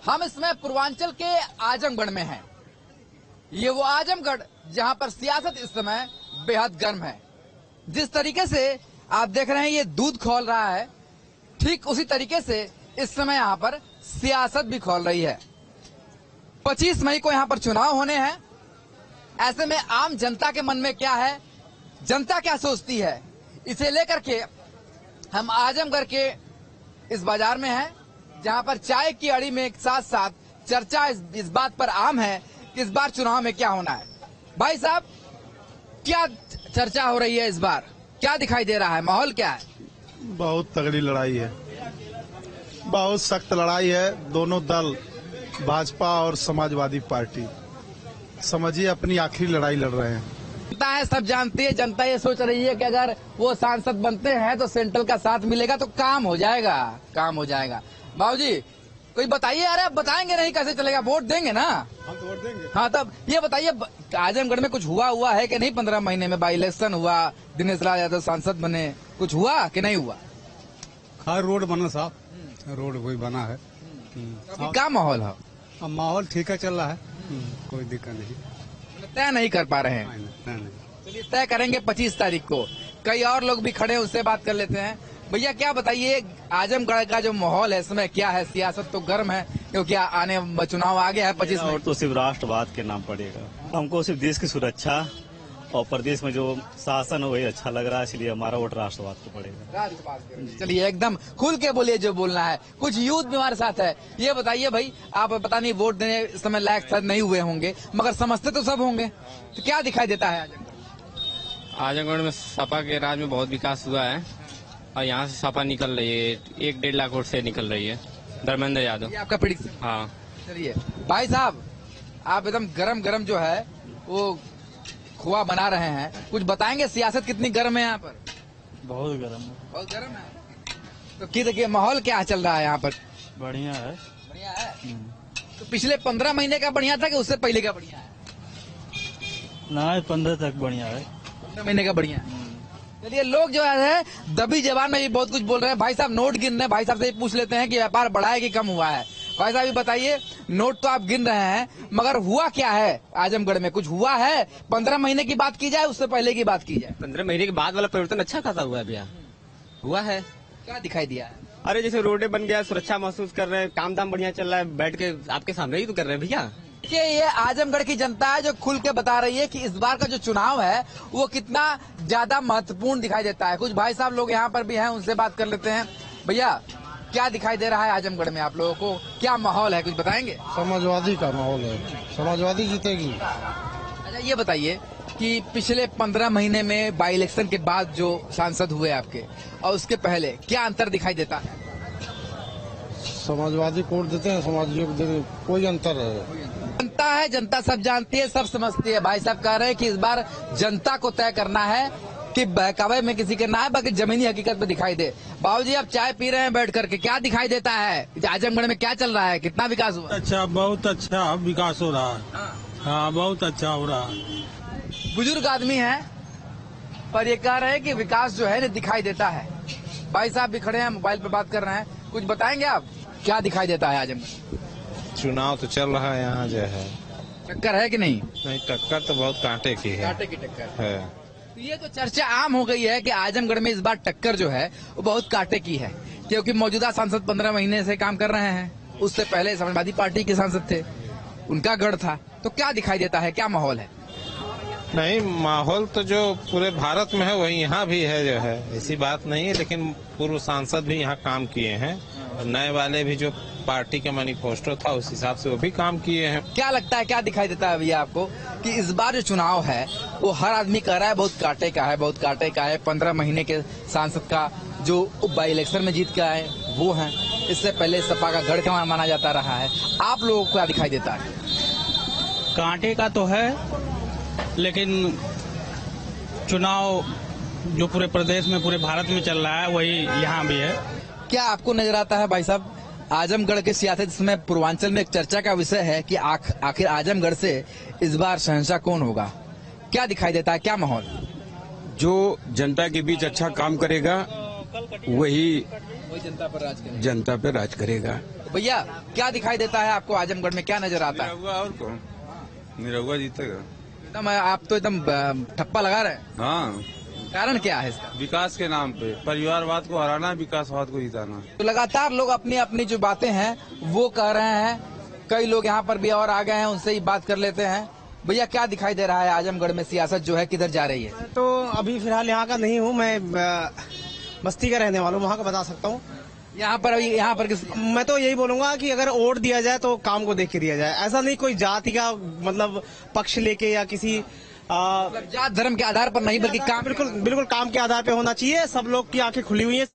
हम इस समय पूर्वांचल के आजमगढ़ में हैं। ये वो आजमगढ़ जहां पर सियासत इस समय बेहद गर्म है। जिस तरीके से आप देख रहे हैं ये दूध खौल रहा है, ठीक उसी तरीके से इस समय यहाँ पर सियासत भी खौल रही है। 25 मई को यहाँ पर चुनाव होने हैं। ऐसे में आम जनता के मन में क्या है, जनता क्या सोचती है, इसे लेकर के हम आजमगढ़ के इस बाजार में हैं, जहां पर चाय की अड़ी में एक साथ साथ चर्चा इस बात पर आम है कि इस बार चुनाव में क्या होना है। भाई साहब, क्या चर्चा हो रही है इस बार, क्या दिखाई दे रहा है, माहौल क्या है? बहुत तगड़ी लड़ाई है, बहुत सख्त लड़ाई है। दोनों दल, भाजपा और समाजवादी पार्टी, समझिए अपनी आखिरी लड़ाई लड़ रहे हैं। जनता है, सब जानती है। जनता ये सोच रही है कि अगर वो सांसद बनते हैं तो सेंट्रल का साथ मिलेगा तो काम हो जाएगा, काम हो जाएगा। बाबूजी कोई बताइए। अरे अब बताएंगे नहीं कैसे चलेगा, वोट देंगे ना? हम तो वोट देंगे। हाँ, तब ये बताइए आजमगढ़ में कुछ हुआ है कि नहीं? 15 महीने में बाई इलेक्शन हुआ, दिनेश लाल यादव सांसद बने, कुछ हुआ कि नहीं हुआ? हर रोड बना साहब, रोड कोई बना है। क्या माहौल है? अब माहौल ठीक है, चल रहा है, कोई दिक्कत नहीं। तय नहीं कर पा रहे हैं। चलिए तय करेंगे 25 तारीख को। कई और लोग भी खड़े हैं, उससे बात कर लेते हैं। भैया क्या बताइए, आजमगढ़ का जो माहौल है इसमें क्या है? सियासत तो गर्म है क्योंकि आने चुनाव आ गया है 25 में। और तो सिर्फ राष्ट्रवाद के नाम पड़ेगा। हमको सिर्फ देश की सुरक्षा और प्रदेश में जो शासन है वही अच्छा लग रहा है, इसलिए हमारा वोट राष्ट्रवाद को पड़ेगा। राष्ट्रवाद। चलिए एकदम खुल के बोलिए जो बोलना है। कुछ यूथ भी हमारे साथ है। ये बताइए भाई, आप पता नहीं वोट देने इस समय लायक शायद नहीं हुए होंगे, मगर समझते तो सब होंगे, तो क्या दिखाई देता है आजमगढ़ में? सपा के राज में बहुत विकास हुआ है और यहाँ से सपा निकल रही है, 1-1.5 लाख वोट से निकल रही है। धर्मेंद्र यादव। ये आपका प्रेडिक्शन? हाँ। चलिए भाई साहब, आप एकदम गरम जो है वो खोआ बना रहे हैं, कुछ बताएंगे सियासत कितनी गर्म है यहाँ पर? बहुत गर्म है। बहुत गर्म है। तो की देखिए माहौल क्या चल रहा है यहाँ पर? बढ़िया है। बढ़िया है। तो पिछले 15 महीने का बढ़िया था कि उससे पहले का बढ़िया है? ना, 15 तक बढ़िया है। 15 महीने का बढ़िया है। चलिए लोग जो है दबी जबान में भी बहुत कुछ बोल रहे हैं। भाई साहब नोट गिन रहे हैं, भाई साहब से पूछ लेते हैं कि व्यापार बढ़ा है कि कम हुआ है। भाई साहब ये बताइए, नोट तो आप गिन रहे हैं मगर हुआ क्या है आजमगढ़ में? कुछ हुआ है? 15 महीने की बात की जाए, उससे पहले की बात की जाए? 15 महीने के बाद वाला परिवर्तन अच्छा खासा हुआ है भैया, हुआ है। क्या दिखाई दिया है? अरे जैसे रोडें बन गया, सुरक्षा महसूस कर रहे हैं, काम धाम बढ़िया चल रहा है, बैठ के आपके सामने ही तो कर रहे हैं भैया। ये आजमगढ़ की जनता है जो खुल के बता रही है कि इस बार का जो चुनाव है वो कितना ज्यादा महत्वपूर्ण दिखाई देता है। कुछ भाई साहब लोग यहाँ पर भी हैं, उनसे बात कर लेते हैं। भैया क्या दिखाई दे रहा है आजमगढ़ में? आप लोगों को क्या माहौल है, कुछ बताएंगे? समाजवादी का माहौल है, समाजवादी जीतेगी। अच्छा ये बताइए कि पिछले 15 महीने में बाई इलेक्शन के बाद जो सांसद हुए आपके और उसके पहले क्या अंतर दिखाई देता है? समाजवादी को वोट देते हैं, समाजवादी को देते, कोई अंतर है। जनता है, जनता सब जानती है, सब समझती है। भाई साहब कह रहे हैं कि इस बार जनता को तय करना है कि बहकावे में किसी के ना है, बाकी जमीनी हकीकत में दिखाई दे। बाबूजी आप चाय पी रहे हैं बैठ करके, क्या दिखाई देता है आजमगढ़ में? क्या चल रहा है, कितना विकास हुआ? अच्छा, बहुत अच्छा विकास हो रहा है। हाँ, बहुत अच्छा हो रहा है। बुजुर्ग आदमी है पर ये कह रहे हैं कि विकास जो है दिखाई देता है। भाई साहब भी खड़े हैं, मोबाइल पे बात कर रहे हैं, कुछ बताएंगे आप क्या दिखाई देता है आजमगढ़? चुनाव तो चल रहा है, यहाँ जो है टक्कर है कि नहीं? नहीं, टक्कर तो बहुत कांटे की है। कांटे की टक्कर है। तो ये तो चर्चा आम हो गई है कि आजमगढ़ में इस बार टक्कर जो है वो बहुत कांटे की है, क्योंकि मौजूदा सांसद 15 महीने से काम कर रहे हैं, उससे पहले समाजवादी पार्टी के सांसद थे, उनका गढ़ था। तो क्या दिखाई देता है, क्या माहौल है? नहीं, माहौल तो जो पूरे भारत में है वही यहाँ भी है, जो है ऐसी बात नहीं है, लेकिन पूर्व सांसद भी यहाँ काम किए हैं और नए वाले भी जो पार्टी का मैनिफेस्टो था उस हिसाब से वो भी काम किए हैं। क्या लगता है, क्या दिखाई देता है भैया आपको कि इस बार जो चुनाव है वो हर आदमी कह रहा है बहुत कांटे का है, बहुत कांटे का है? 15 महीने के सांसद का जो बाई इलेक्शन में जीत के आए वो है, इससे पहले सपा का गढ़ का माना जाता रहा है। आप लोगों को क्या दिखाई देता है? कांटे का तो है, लेकिन चुनाव जो पूरे प्रदेश में, पूरे भारत में चल रहा है वही यहाँ भी है। क्या आपको नजर आता है भाई साहब, आजमगढ़ के सियासत इसमें पूर्वांचल में एक चर्चा का विषय है कि आखिर आजमगढ़ से इस बार शहंशाह कौन होगा? क्या दिखाई देता है, क्या माहौल? जो जनता के बीच अच्छा काम करेगा वही जनता पर राज करेगा। जनता पे राज करेगा। भैया क्या दिखाई देता है आपको आजमगढ़ में, क्या नजर आता है? निरहुआ और कौन? निरहुआ जीतेगा। एकदम आप तो एकदम ठप्पा लगा रहे हैं, हाँ, कारण क्या है इसका? विकास के नाम पे परिवारवाद को हराना, विकासवाद को जिताना। तो लगातार लोग अपनी अपनी जो बातें हैं वो कह रहे हैं। कई लोग यहाँ पर भी और आ गए हैं, उनसे ही बात कर लेते हैं। भैया क्या दिखाई दे रहा है आजमगढ़ में, सियासत जो है किधर जा रही है? तो अभी फिलहाल यहाँ का नहीं हूँ, मैं बस्ती का रहने वाला हूँ, वहाँ का बता सकता हूँ। यहाँ पर किस मैं तो यही बोलूंगा कि अगर वोट दिया जाए तो काम को देख के दिया जाए, ऐसा नहीं कोई जाति का मतलब पक्ष लेके या किसी जात धर्म के आधार पर नहीं, बल्कि काम, बिल्कुल काम के आधार पे होना चाहिए। सब लोग की आंखें खुली हुई है।